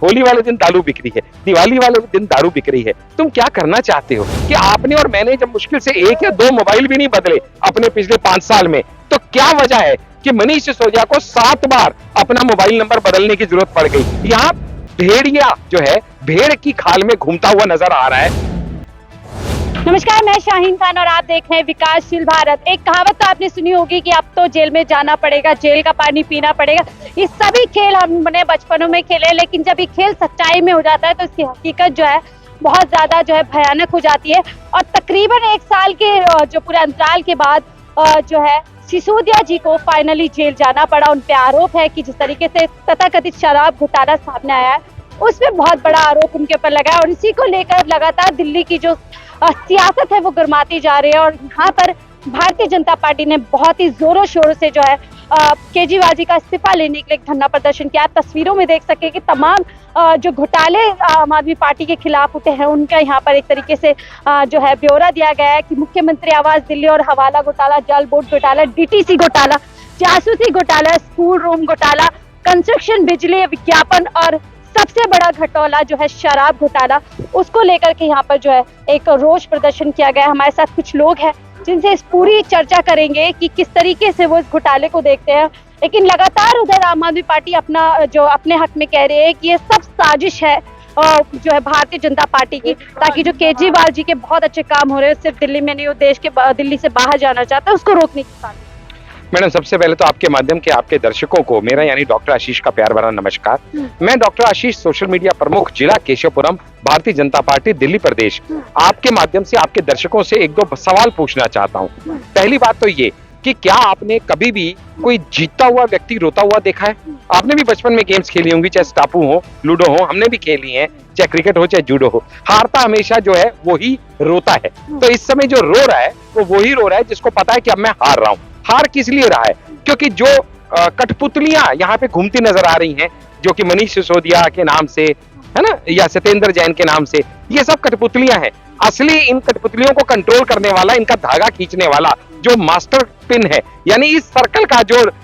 होली वाले दिन दारू बिक रही है, दिवाली वाले दिन दारू बिक रही है। तुम क्या करना चाहते हो कि आपने और मैंने जब मुश्किल से 1 या 2 मोबाइल भी नहीं बदले अपने पिछले 5 साल में, तो क्या वजह है कि मनीष सिसोदिया को 7 बार अपना मोबाइल नंबर बदलने की जरूरत पड़ गई। यहाँ भेड़िया जो है भेड़ की खाल में घूमता हुआ नजर आ रहा है। नमस्कार, मैं शाहीन खान और आप देख रहे हैं विकासशील भारत। एक कहावत तो आपने सुनी होगी कि अब तो जेल में जाना पड़ेगा, जेल का पानी पीना पड़ेगा। ये सभी खेल हमने बचपनों में खेले, लेकिन जब ये खेल सच्चाई में हो जाता है तो इसकी हकीकत जो है बहुत ज्यादा जो है भयानक हो जाती है। और तकरीबन 1 साल के जो पूरे अंतराल के बाद जो है सिसोदिया जी को फाइनली जेल जाना पड़ा। उन पे आरोप है कि जिस तरीके से तथाकथित शराब घोटाला सामने आया है उसमें बहुत बड़ा आरोप उनके ऊपर लगा है। और इसी को लेकर लगातार दिल्ली की जो सियासत है वो गर्माती जा रही है। और यहाँ पर भारतीय जनता पार्टी ने बहुत ही जोरों शोरों से जो है केजरीवाल जी का इस्तीफा लेने के लिए धरना प्रदर्शन किया। तस्वीरों में देख सके कि तमाम जो घोटाले आम आदमी पार्टी के खिलाफ उठे हैं उनका यहाँ पर एक तरीके से जो है ब्यौरा दिया गया है कि मुख्यमंत्री आवास दिल्ली और हवाला घोटाला, जल बोर्ड घोटाला, डीटीसी घोटाला, जासूसी घोटाला, स्कूल रूम घोटाला, कंस्ट्रक्शन, बिजली विज्ञापन और सबसे बड़ा घटोला जो है शराब घोटाला, उसको लेकर के यहाँ पर जो है एक रोष प्रदर्शन किया गया। हमारे साथ कुछ लोग हैं जिनसे इस पूरी चर्चा करेंगे कि किस तरीके से वो इस घोटाले को देखते हैं। लेकिन लगातार उधर आम आदमी पार्टी अपने हक में कह रही है कि ये सब साजिश है जो है भारतीय जनता पार्टी की, ताकि जो केजरीवाल जी के बहुत अच्छे काम हो रहे हैं सिर्फ दिल्ली में नहीं, वो देश के दिल्ली से बाहर जाना चाहते हैं, उसको रोकने की साजिश। मैडम, सबसे पहले तो आपके माध्यम के आपके दर्शकों को मेरा यानी डॉक्टर आशीष का प्यार भरा नमस्कार। मैं डॉक्टर आशीष, सोशल मीडिया प्रमुख, जिला केशवपुरम, भारतीय जनता पार्टी, दिल्ली प्रदेश। आपके माध्यम से आपके दर्शकों से 1-2 सवाल पूछना चाहता हूँ। पहली बात तो ये कि क्या आपने कभी भी कोई जीतता हुआ व्यक्ति रोता हुआ देखा है? आपने भी बचपन में गेम्स खेली होंगी, चाहे स्टापू हो, लूडो हो, हमने भी खेली है, चाहे क्रिकेट हो चाहे जूडो हो। हारता हमेशा जो है वो ही रोता है। तो इस समय जो रो रहा है वो ही रो रहा है जिसको पता है कि अब मैं हार रहा हूँ। हार किस लिए रहा है? क्योंकि जो कठपुतलियां यहाँ पे घूमती नजर आ रही हैं, जो कि मनीष सिसोदिया के नाम से है ना, या सत्येंद्र जैन के नाम से, ये सब कठपुतलियां हैं। असली इन कठपुतलियों को कंट्रोल करने वाला, इनका धागा खींचने वाला जो मास्टर पिन है, यानी इस सर्कल का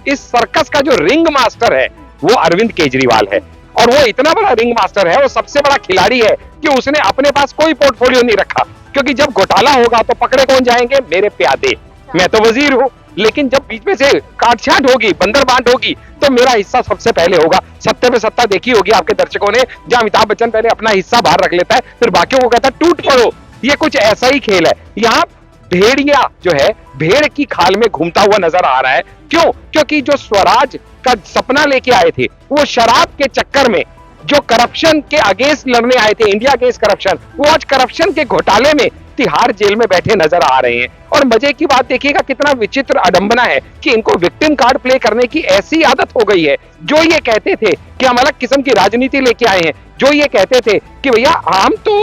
इस सर्कस का जो रिंग मास्टर है, वो अरविंद केजरीवाल है। और वो इतना बड़ा रिंग मास्टर है, वो सबसे बड़ा खिलाड़ी है कि उसने अपने पास कोई पोर्टफोलियो नहीं रखा। क्योंकि जब घोटाला होगा तो पकड़े कौन जाएंगे? मेरे प्यादे। मैं तो वजीर हूँ, लेकिन जब बीच में से काटछांट होगी, बंदर बांट होगी, तो मेरा हिस्सा सबसे पहले होगा। सत्ते पे सत्ता देखी होगी आपके दर्शकों ने, जहां अमिताभ बच्चन पहले अपना हिस्सा बाहर रख लेता है, फिर बाकियों को कहता है टूट पड़ो। ये कुछ ऐसा ही खेल है। यहाँ भेड़िया जो है भेड़ की खाल में घूमता हुआ नजर आ रहा है। क्यों? क्योंकि जो स्वराज का सपना लेके आए थे, वो शराब के चक्कर में जो करप्शन के अगेंस्ट लड़ने आए थे, इंडिया अगेंस्ट करप्शन, वो आज करप्शन के घोटाले में तिहाड़ जेल में बैठे नजर आ रहे हैं। और मजे की बात देखिएगा कितना विचित्र अडंबना है कि इनको विक्टिम कार्ड प्ले करने की ऐसी आदत हो गई है। जो ये कहते थे कि हम अलग किस्म की राजनीति लेके आए हैं, जो ये कहते थे कि भैया हम तो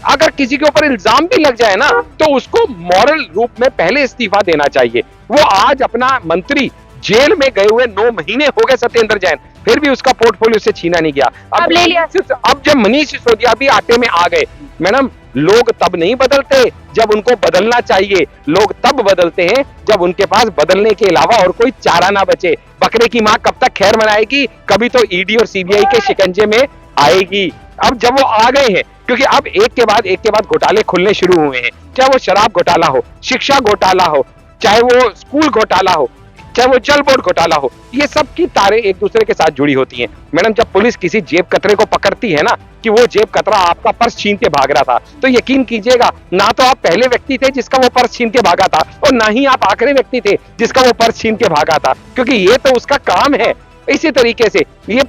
अगर किसी के ऊपर इल्जाम भी लग जाए ना तो उसको मॉरल रूप में पहले इस्तीफा देना चाहिए, वो आज अपना मंत्री जेल में गए हुए 9 महीने हो गए सत्येंद्र जैन, फिर भी उसका पोर्टफोलियो से छीना नहीं गया। अब ले लिया। अब जब मनीष सिसोदिया भी आटे में आ गए, मैडम, लोग तब नहीं बदलते जब उनको बदलना चाहिए, लोग तब बदलते हैं जब उनके पास बदलने के अलावा और कोई चारा ना बचे। बकरे की मां कब तक खैर मनाएगी? कभी तो ईडी और सीबीआई के शिकंजे में आएगी। अब जब वो आ गए हैं, क्योंकि अब एक के बाद घोटाले खुलने शुरू हुए हैं, चाहे वो शराब घोटाला हो, शिक्षा घोटाला हो, चाहे वो स्कूल घोटाला हो, चाहे वो जल बोर्ड घोटाला हो, ये सब की तारें एक दूसरे के साथ जुड़ी होती हैं। मैडम, जब पुलिस किसी जेब कतरे को पकड़ती है ना कि वो जेब कतरा आपका पर्स छीन के भाग रहा था, तो यकीन कीजिएगा ना तो आप पहले व्यक्ति थे जिसका वो पर्स छीन के भागा था, और ना ही आप आखिरी व्यक्ति थे जिसका वो पर्स छीन के भागा था, क्योंकि ये तो उसका काम है। इसी तरीके से ये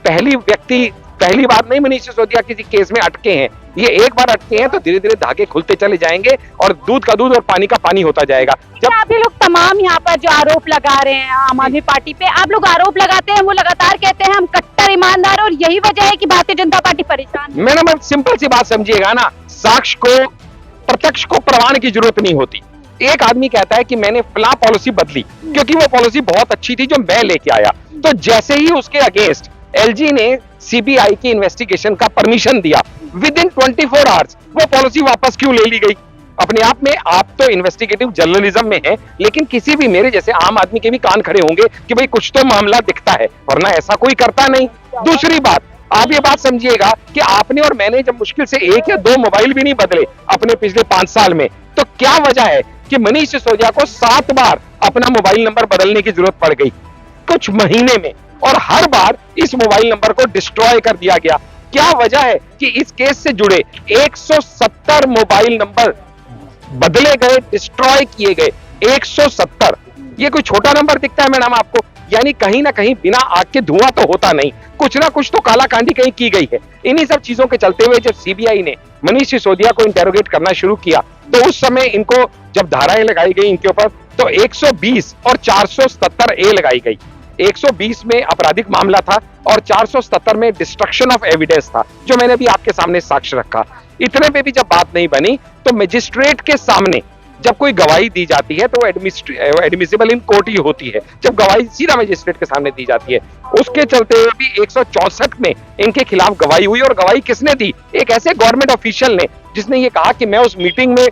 पहली बार नहीं मनीष सिसोदिया किसी केस में अटके हैं। ये एक बार अटके हैं तो धीरे धीरे धागे खुलते चले जाएंगे और दूध का दूध और पानी का पानी होता जाएगा। जब आप ये लोग तमाम यहाँ पर जो आरोप लगा रहे हैं आम आदमी पार्टी पे, आप लोग आरोप लगाते हैं, वो लगातार कहते हैं हम कट्टर ईमानदार, और यही वजह है कि भारतीय जनता पार्टी परेशान है। मैडम, सिंपल सी बात समझिएगा ना, साक्ष्य को, प्रत्यक्ष को प्रमाण की जरूरत नहीं होती। एक आदमी कहता है कि मैंने फला पॉलिसी बदली क्योंकि वो पॉलिसी बहुत अच्छी थी जो मैं लेके आया, तो जैसे ही उसके अगेंस्ट एलजी ने सीबीआई की इन्वेस्टिगेशन का परमिशन दिया, विद इन 24 आवर्स वो पॉलिसी वापस क्यों ले ली गई? अपने आप में आप तो इन्वेस्टिगेटिव जर्नलिज्म में हैं, लेकिन किसी भी मेरे जैसे आम आदमी के भी कान खड़े होंगे कि भाई कुछ तो मामला दिखता है, वरना ऐसा कोई करता नहीं। दूसरी बात, आप ये बात समझिएगा कि आपने और मैंने जब मुश्किल से 1 या 2 मोबाइल भी नहीं बदले अपने पिछले 5 साल में, तो क्या वजह है कि मनीष सिसोदिया को 7 बार अपना मोबाइल नंबर बदलने की जरूरत पड़ गई कुछ महीने में, और हर बार इस मोबाइल नंबर को डिस्ट्रॉय कर दिया गया। क्या वजह है कि इस केस से जुड़े 170 मोबाइल नंबर बदले गए, डिस्ट्रॉय किए गए? 170, ये कोई छोटा नंबर दिखता है मैडम आपको? यानी कहीं ना कहीं बिना आग के धुआं तो होता नहीं, कुछ ना कुछ तो कालाकांडी कहीं की गई है। इन्हीं सब चीजों के चलते हुए जब सीबीआई ने मनीष सिसोदिया को इंटेरोगेट करना शुरू किया, तो उस समय इनको जब धाराएं लगाई गई इनके ऊपर, तो 120 और 477 ए लगाई गई। 120 में आपराधिक मामला था और 477 में डिस्ट्रक्शन ऑफ एविडेंस था, जो मैंने भी आपके सामने साक्ष्य रखा। इतने पे भी जब बात नहीं बनी, तो मजिस्ट्रेट के सामने जब कोई गवाही दी जाती है तो वो एडमिसिबल इन कोर्ट ही होती है, जब गवाही सीधा मजिस्ट्रेट के सामने दी जाती है। उसके चलते हुए भी 164 में इनके खिलाफ गवाही हुई, और गवाही किसने दी? एक ऐसे गवर्नमेंट ऑफिशियल ने जिसने ये कहा कि मैं उस मीटिंग में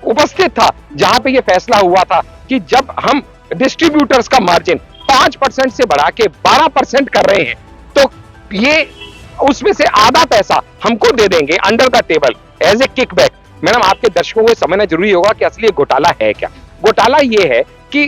उपस्थित था जहां पे ये फैसला हुआ था कि जब हम डिस्ट्रीब्यूटर्स का मार्जिन 5% से बढ़ा के 12% कर रहे हैं, तो ये उसमें से आधा पैसा हमको दे देंगे under the table as a kickback. Madam, आपके दर्शकों को समझना जरूरी होगा कि असली घोटाला है क्या। घोटाला ये है कि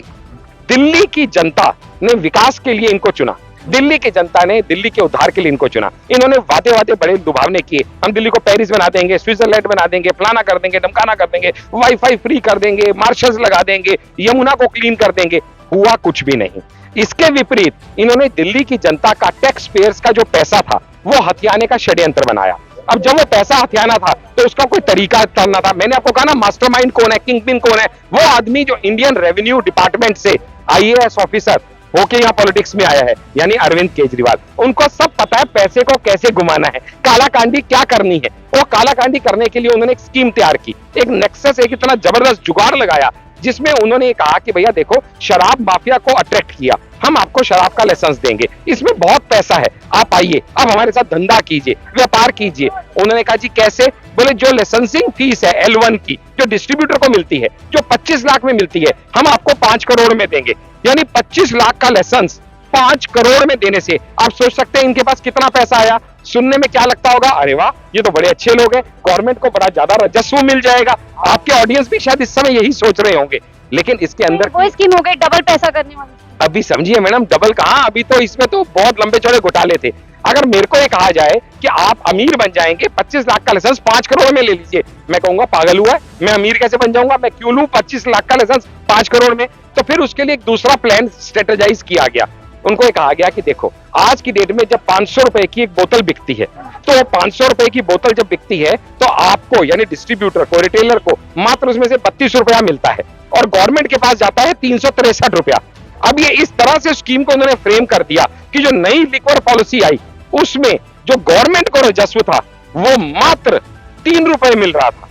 दिल्ली की जनता ने विकास के लिए इनको चुना, दिल्ली की जनता ने दिल्ली के उद्धार के लिए इनको चुना। इन्होंने वादे वादे बड़े लुभावने किए, हम दिल्ली को पेरिस बना देंगे, स्विट्जरलैंड बना देंगे, फलाना कर देंगे, धमकाना कर देंगे, वाईफाई फ्री कर देंगे, मार्शल्स लगा देंगे, यमुना को क्लीन कर देंगे। हुआ कुछ भी नहीं। इसके विपरीत इन्होंने दिल्ली की जनता का, टैक्स पेयर्स का जो पैसा था वो हथियाने का षड्यंत्र बनाया। अब जब वो पैसा हथियाना था तो उसका कोई तरीका करना था। मैंने आपको कहा ना, मास्टरमाइंड कौन है, किंगपिन कौन है? वो आदमी जो इंडियन रेवेन्यू डिपार्टमेंट से आईएएस ऑफिसर होके यहाँ पॉलिटिक्स में आया है, यानी अरविंद केजरीवाल। उनको सब पता है पैसे को कैसे घुमाना है, कालाकांडी क्या करनी है। वो कालाकांडी करने के लिए उन्होंने एक स्कीम तैयार की, एक नेक्सस, एक इतना जबरदस्त जुगाड़ लगाया, जिसमें उन्होंने कहा कि भैया देखो, शराब माफिया को अट्रैक्ट किया, हम आपको शराब का लाइसेंस देंगे, इसमें बहुत पैसा है, आप आइए, अब हमारे साथ धंधा कीजिए, व्यापार कीजिए। उन्होंने कहा जी कैसे? बोले जो लाइसेंसिंग फीस है L1 की, जो डिस्ट्रीब्यूटर को मिलती है, जो 25 लाख में मिलती है, हम आपको 5 करोड़ में देंगे। यानी 25 लाख का लाइसेंस 5 करोड़ में देने से आप सोच सकते हैं इनके पास कितना पैसा आया। सुनने में क्या लगता होगा? अरे वाह, ये तो बड़े अच्छे लोग हैं, गवर्नमेंट को बड़ा ज्यादा राजस्व मिल जाएगा। आपके ऑडियंस भी शायद इस समय यही सोच रहे होंगे, लेकिन इसके अंदर वो स्कीम हो गई डबल पैसा करने वाली। अभी समझिए मैडम, डबल कहां, अभी तो इसमें तो बहुत लंबे चौड़े घोटाले थे। अगर मेरे को ये कहा जाए कि आप अमीर बन जाएंगे, 25 लाख का लाइसेंस 5 करोड़ में ले लीजिए, मैं कहूंगा पागल हुआ है, मैं अमीर कैसे बन जाऊंगा, मैं क्यों लूं 25 लाख का लाइसेंस 5 करोड़ में? तो फिर उसके लिए एक दूसरा प्लान स्ट्रेटेजाइज किया गया। उनको ये कहा गया कि देखो, आज की डेट में जब 500 रुपए की एक बोतल बिकती है, तो 500 रुपए की बोतल जब बिकती है तो आपको, यानी डिस्ट्रीब्यूटर को, रिटेलर को मात्र उसमें से 32 रुपया मिलता है, और गवर्नमेंट के पास जाता है 363 रुपया। अब ये इस तरह से स्कीम को उन्होंने फ्रेम कर दिया कि जो नई लिक्विड पॉलिसी आई, उसमें जो गवर्नमेंट को राजस्व था वो मात्र 3 रुपए मिल रहा था,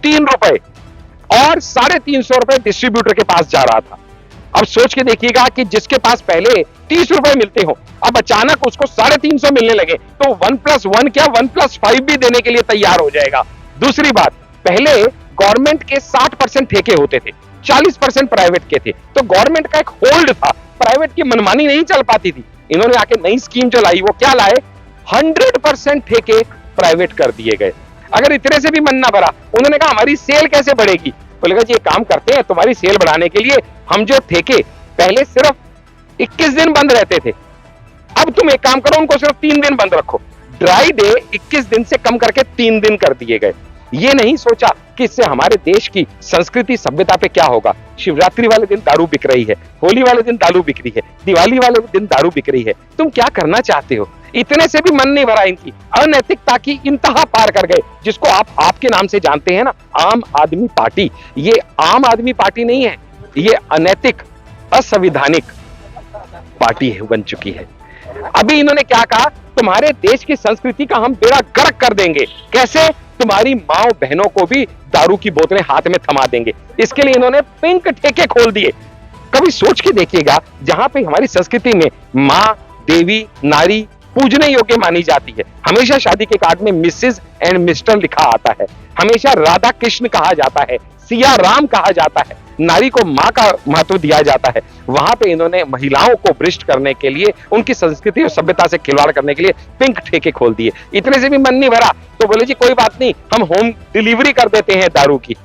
3 रुपए, और 350 रुपए डिस्ट्रीब्यूटर के पास जा रहा था। अब सोच के देखिएगा कि जिसके पास पहले 30 रुपए मिलते हो, अब अचानक उसको 350 मिलने लगे, तो 1+1 क्या 1+5 भी देने के लिए तैयार हो जाएगा। दूसरी बात, पहले गवर्नमेंट के 60% ठेके होते थे, 40% प्राइवेट के थे, तो गवर्नमेंट का एक होल्ड था, प्राइवेट की मनमानी नहीं चल पाती थी। इन्होंने आके नई स्कीम जो लाई, वो क्या लाए? 100% ठेके प्राइवेट कर दिए गए। अगर इतने से भी मन ना भरा, उन्होंने कहा हमारी सेल कैसे बढ़ेगी? बोलेगा जी एक काम करते हैं, तुम्हारी सेल बढ़ाने के लिए हम जो ठेके पहले सिर्फ 21 दिन बंद रहते थे, अब तुम एक काम करो, उनको सिर्फ 3 दिन बंद रखो। ड्राई डे 21 दिन से कम करके 3 दिन कर दिए गए। ये नहीं सोचा कि इससे हमारे देश की संस्कृति सभ्यता पे क्या होगा। शिवरात्रि वाले दिन दारू बिक रही है, होली वाले दिन दारू बिक रही है, दिवाली वाले दिन दारू बिक रही है। तुम क्या करना चाहते हो? इतने से भी मन नहीं भरा इनकी, अनैतिकता की इंतहा पार कर गए, जिसको आप आपके नाम से जानते हैं ना, आम आदमी पार्टी। ये आम आदमी पार्टी नहीं है, ये अनैतिक, असंवैधानिक पार्टी बन चुकी है। अभी इन्होंने क्या कहा? तुम्हारे देश की संस्कृति का हम बेड़ा गर्क कर देंगे। कैसे? तुम्हारी माओ बहनों को भी दारू की बोतलें हाथ में थमा देंगे। इसके लिए इन्होंने पिंक ठेके खोल दिए। कभी सोच के देखिएगा, जहां पे हमारी संस्कृति में माँ, देवी, नारी पूजने योग्य मानी जाती है, हमेशा शादी के कार्ड में मिसेज एंड मिस्टर लिखा आता है, हमेशा राधा कृष्ण कहा जाता है, सिया राम कहा जाता है, नारी को माँ का महत्व दिया जाता है, वहां पे इन्होंने महिलाओं को भ्रष्ट करने के लिए, उनकी संस्कृति और सभ्यता से खिलवाड़ करने के लिए पिंक ठेके खोल दिए। इतने से भी मन नहीं भरा तो बोले जी कोई बात नहीं, हम होम डिलीवरी कर देते हैं दारू की।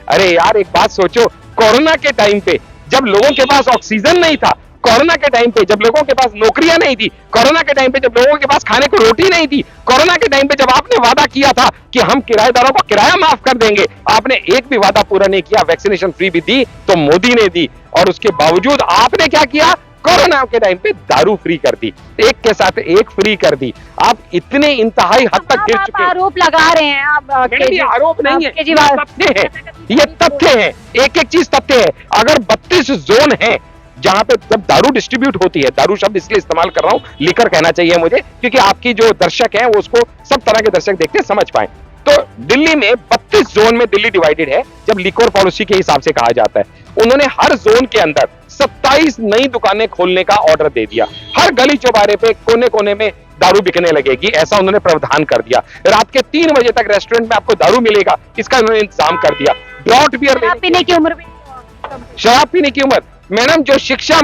अरे यार एक बात सोचो, कोरोना के टाइम पे जब लोगों के पास ऑक्सीजन नहीं था, कोरोना के टाइम पे जब लोगों के पास नौकरियां नहीं थी, कोरोना के टाइम पे जब लोगों के पास खाने को रोटी नहीं थी, कोरोना के टाइम पे जब आपने वादा किया था कि हम किराएदारों को किराया माफ कर देंगे, आपने एक भी वादा पूरा नहीं किया। वैक्सीनेशन फ्री भी दी तो मोदी ने दी, और उसके बावजूद आपने क्या किया, कोरोना के टाइम पे दारू फ्री कर दी, एक के साथ एक फ्री कर दी। आप इतने इंतहाई हद तक गिर चुके हैं। आरोप लगा रहे हैं आप। ये आरोप नहीं है, केजरीवाल तथ्य है, ये तथ्य है, एक एक चीज तथ्य है। अगर 32 जोन है जहां पे जब दारू डिस्ट्रीब्यूट होती है, दारू शब्द इसलिए इस्तेमाल कर रहा हूं, लिकर कहना चाहिए मुझे, क्योंकि आपकी जो दर्शक हैं वो उसको सब तरह के दर्शक देखते समझ पाए। तो दिल्ली में 32 जोन में दिल्ली डिवाइडेड है, जब लिकोर पॉलिसी के हिसाब से कहा जाता है। उन्होंने हर जोन के अंदर 27 नई दुकानें खोलने का ऑर्डर दे दिया। हर गली चौबारे पे कोने कोने में दारू बिकने लगेगी, ऐसा उन्होंने प्रावधान कर दिया। रात के 3 बजे तक रेस्टोरेंट में आपको दारू मिलेगा, इसका उन्होंने इंतजाम कर दिया। ड्रॉट बियर पीने की उम्र भी, शराब पीने की उम्र, मैडम जो शिक्षा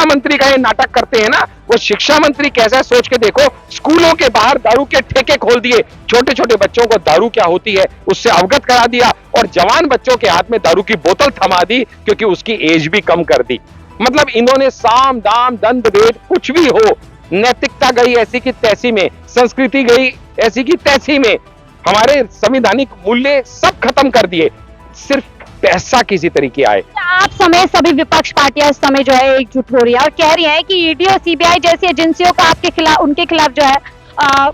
मंत्री का ये नाटक करते हैं ना, वो शिक्षा मंत्री कैसा है सोच के देखो। स्कूलों के बाहर दारू के ठेके खोल दिए, छोटे छोटे बच्चों को दारू क्या होती है उससे अवगत करा दिया, और जवान बच्चों के हाथ में दारू की बोतल थमा दी क्योंकि उसकी एज भी कम कर दी। मतलब इन्होंने साम दाम दंड भेद कुछ भी हो, नैतिकता गई ऐसी की तैसी में, संस्कृति गई ऐसी की तैसी में, हमारे संवैधानिक मूल्य सब खत्म कर दिए, सिर्फ पैसा किसी तरीके आए। आप समय सभी विपक्ष पार्टियां इस समय जो है एकजुट हो रही है और कह रही है कि ईडी और सीबीआई जैसी एजेंसियों का आपके खिलाफ, उनके खिलाफ जो है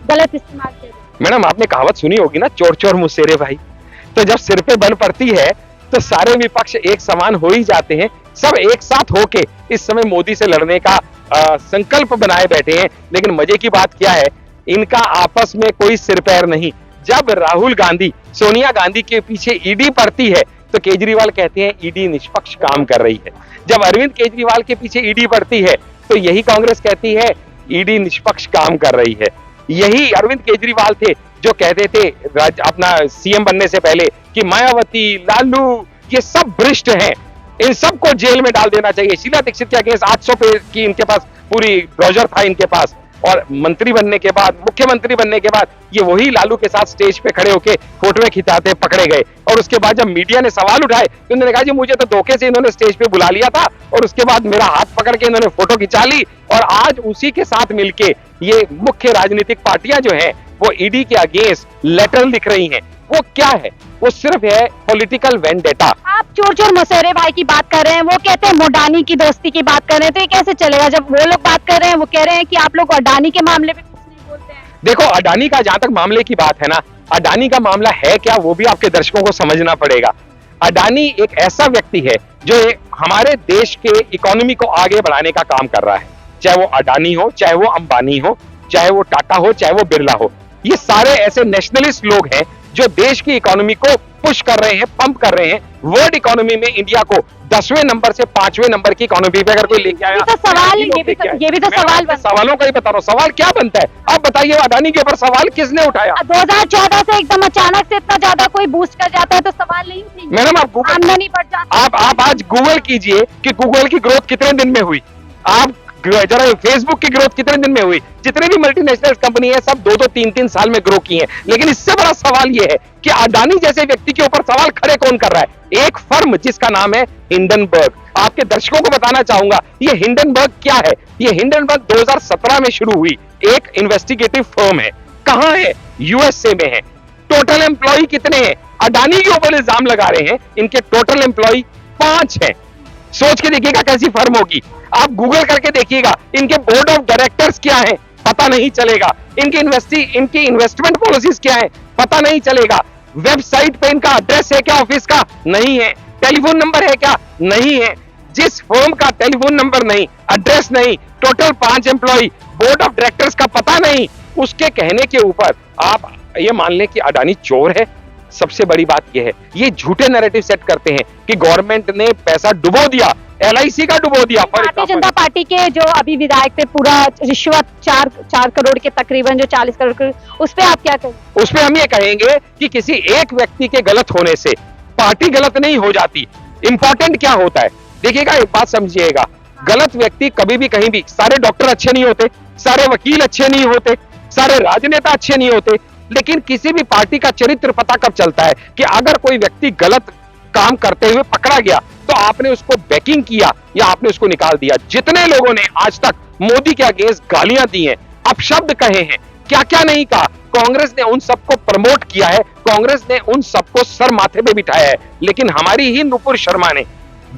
गलत इस्तेमाल किया जाए। मैडम आपने कहावत सुनी होगी ना, चोर चोर मुसेरे भाई। तो जब सिर पे बल पड़ती है तो सारे विपक्ष एक समान हो ही जाते हैं। सब एक साथ होके इस समय मोदी से लड़ने का संकल्प बनाए बैठे हैं। लेकिन मजे की बात क्या है, इनका आपस में कोई सिर पैर नहीं। जब राहुल गांधी सोनिया गांधी के पीछे ईडी पड़ती है तो केजरीवाल कहते हैं ईडी निष्पक्ष काम कर रही है। जब अरविंद केजरीवाल के पीछे ईडी पड़ती है तो यही कांग्रेस कहती है ईडी निष्पक्ष काम कर रही है। यही अरविंद केजरीवाल थे जो कहते थे अपना सीएम बनने से पहले कि मायावती, लालू ये सब भ्रष्ट हैं, इन सबको जेल में डाल देना चाहिए। शीला दीक्षित के अगेंस्ट 800 पेज की इनके पास पूरी ब्रोजर था इनके पास। और मंत्री बनने के बाद, मुख्यमंत्री बनने के बाद ये वही लालू के साथ स्टेज पे खड़े होके फोटोएं खिंचाते पकड़े गए। और उसके बाद जब मीडिया ने सवाल उठाए तो उन्होंने कहा जी मुझे तो धोखे से इन्होंने स्टेज पे बुला लिया था, और उसके बाद मेरा हाथ पकड़ के इन्होंने फोटो खिंचा ली। और आज उसी के साथ मिलके ये मुख्य राजनीतिक पार्टियां जो हैं वो ईडी के अगेंस्ट लेटर लिख रही हैं। वो क्या है, वो सिर्फ है पॉलिटिकल वेंडेटा। आप चोर चोर मसेरे भाई की बात कर रहे हैं, वो कहते हैं मोडानी की दोस्ती की बात कर रहे हैं, तो ये कैसे चलेगा? जब वो लोग बात कर रहे हैं, वो कह रहे हैं कि आप लोग अडानी के मामले में कुछ नहीं बोलते हैं। देखो अडानी का जहां तक मामले की बात है ना, अडानी का मामला है क्या वो भी आपके दर्शकों को समझना पड़ेगा। अडानी एक ऐसा व्यक्ति है जो हमारे देश के इकोनॉमी को आगे बढ़ाने का काम कर रहा है। चाहे वो अडानी हो, चाहे वो अंबानी हो, चाहे वो टाटा हो, चाहे वो बिरला हो, ये सारे ऐसे नेशनलिस्ट लोग हैं जो देश की इकोनॉमी को पुश कर रहे हैं, पंप कर रहे हैं। वर्ल्ड इकोनॉमी में इंडिया को 10वें नंबर से 5वें नंबर की इकोनॉमी पे अगर कोई लेके आया, तो सवाल ये भी तो सवाल सवालों का ही बता रहा हूँ। सवाल क्या बनता है आप बताइए, अडानी के ऊपर सवाल किसने उठाया? 2014 से एकदम अचानक से इतना ज्यादा कोई बूस्ट कर जाता है तो सवाल नहीं उठेगी। मैडम आप गूगल, आमदनी बढ़ जाती है। आप आज गूगल कीजिए कि गूगल की ग्रोथ कितने दिन में हुई। आप जरा फेसबुक की ग्रोथ कितने दिन में हुई। जितने भी मल्टीनेशनल कंपनी है सब 2-2, 3-3 साल में ग्रो की हैं। लेकिन इससे बड़ा सवाल यह है कि अडानी जैसे व्यक्ति के ऊपर सवाल खड़े कौन कर रहा है? एक फर्म जिसका नाम है हिंडनबर्ग। आपके दर्शकों को बताना चाहूंगा ये हिंडनबर्ग क्या है। ये हिंडनबर्ग 2017 में शुरू हुई एक इन्वेस्टिगेटिव फर्म है। कहां है? यूएसए में है। टोटल एम्प्लॉय कितने हैं? अडानी के ऊपर इल्जाम लगा रहे हैं, इनके टोटल एम्प्लॉय 5 हैं। सोच के देखिएगा कैसी फर्म होगी। आप गूगल करके देखिएगा इनके बोर्ड ऑफ डायरेक्टर्स क्या है, पता नहीं चलेगा। इनकी इन्वेस्टमेंट पॉलिसीज क्या है, पता नहीं चलेगा। वेबसाइट पे इनका एड्रेस है क्या ऑफिस का? नहीं है। टेलीफोन नंबर है क्या? नहीं है। जिस फर्म का टेलीफोन नंबर नहीं, एड्रेस नहीं, total 5 employee, board of directors का पता नहीं, उसके कहने के ऊपर आप ये मान लें कि अडानी चोर है। सबसे बड़ी बात यह है ये झूठे नैरेटिव सेट करते हैं कि गवर्नमेंट ने पैसा डुबो दिया, एलआईसी का डुबो दिया। भारतीय जनता पार्टी के जो अभी विधायक थे, पूरा रिश्वत 4 करोड़ के तकरीबन जो 40 करोड़, उस पर आप क्या कहेंगे? उस पर हम ये कहेंगे कि किसी एक व्यक्ति के गलत होने से पार्टी गलत नहीं हो जाती। इंपॉर्टेंट क्या होता है? देखिएगा, एक बात समझिएगा, गलत व्यक्ति कभी भी कहीं भी, सारे डॉक्टर अच्छे नहीं होते, सारे वकील अच्छे नहीं होते, सारे राजनेता अच्छे नहीं होते, लेकिन किसी भी पार्टी का चरित्र पता कब चलता है कि अगर कोई व्यक्ति गलत काम करते हुए पकड़ा गया तो आपने उसको बैकिंग किया या आपने उसको निकाल दिया। जितने लोगों ने आज तक मोदी के अगेंस्ट गालियां दी हैं, अपशब्द कहे हैं, क्या क्या नहीं कहा, कांग्रेस ने उन सबको प्रमोट किया है, कांग्रेस ने उन सबको सर माथे पे बिठाया है। लेकिन हमारी ही नुपुर शर्मा ने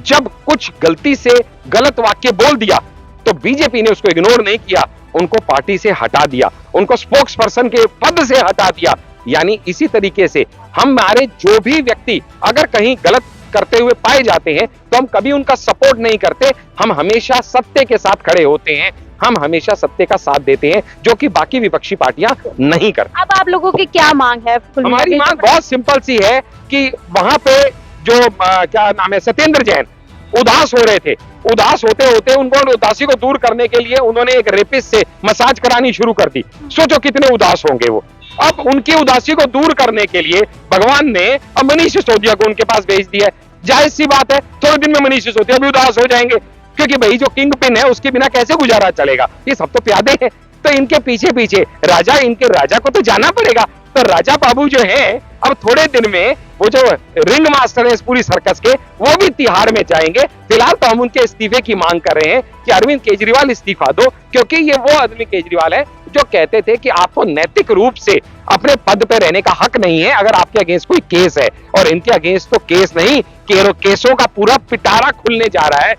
जब कुछ गलती से गलत वाक्य बोल दिया तो बीजेपी ने उसको इग्नोर नहीं किया, उनको पार्टी से हटा दिया, उनको स्पोक्स पर्सन के पद से हटा दिया। यानी इसी तरीके से हमारे जो भी व्यक्ति अगर कहीं गलत करते हुए पाए जाते हैं तो हम कभी उनका सपोर्ट नहीं करते, हम हमेशा सत्य के साथ खड़े होते हैं, हम हमेशा सत्य का साथ देते हैं, जो कि बाकी विपक्षी पार्टियां नहीं करती। अब आप लोगों की क्या मांग है? हमारी मांग बहुत सिंपल सी है कि वहां पे जो क्या नाम है, सत्येंद्र जैन उदास हो रहे थे, उदास होते होते उनको उदासी को दूर करने के लिए उन्होंने एक रेपिस्ट से मसाज करानी शुरू कर दी। सोचो कितने उदास होंगे वो। अब उनकी उदासी को दूर करने के लिए भगवान ने अब मनीष सिसोदिया को उनके पास भेज दिया। जाहिर सी बात है, थोड़े दिन में मनीष सिसोदिया भी उदास हो जाएंगे, क्योंकि भाई जो किंग पिन है उसके बिना कैसे गुजारा चलेगा, ये सब तो प्यादे हैं। तो इनके पीछे पीछे राजा, इनके राजा को तो जाना पड़ेगा। तो राजा बाबू जो है अब थोड़े दिन में वो जो रिंग मास्टर है इस पूरी सर्कस के, वो भी तिहाड़ में जाएंगे। फिलहाल तो हम उनके इस्तीफे की मांग कर रहे हैं कि अरविंद केजरीवाल इस्तीफा दो, क्योंकि ये वो आदमी केजरीवाल है जो कहते थे कि आपको नैतिक रूप से अपने पद पे रहने का हक नहीं है अगर आपके अगेंस्ट कोई केस है। और इनके अगेंस्ट तो केस नहीं, केसों का पूरा पिटारा खुलने जा रहा है।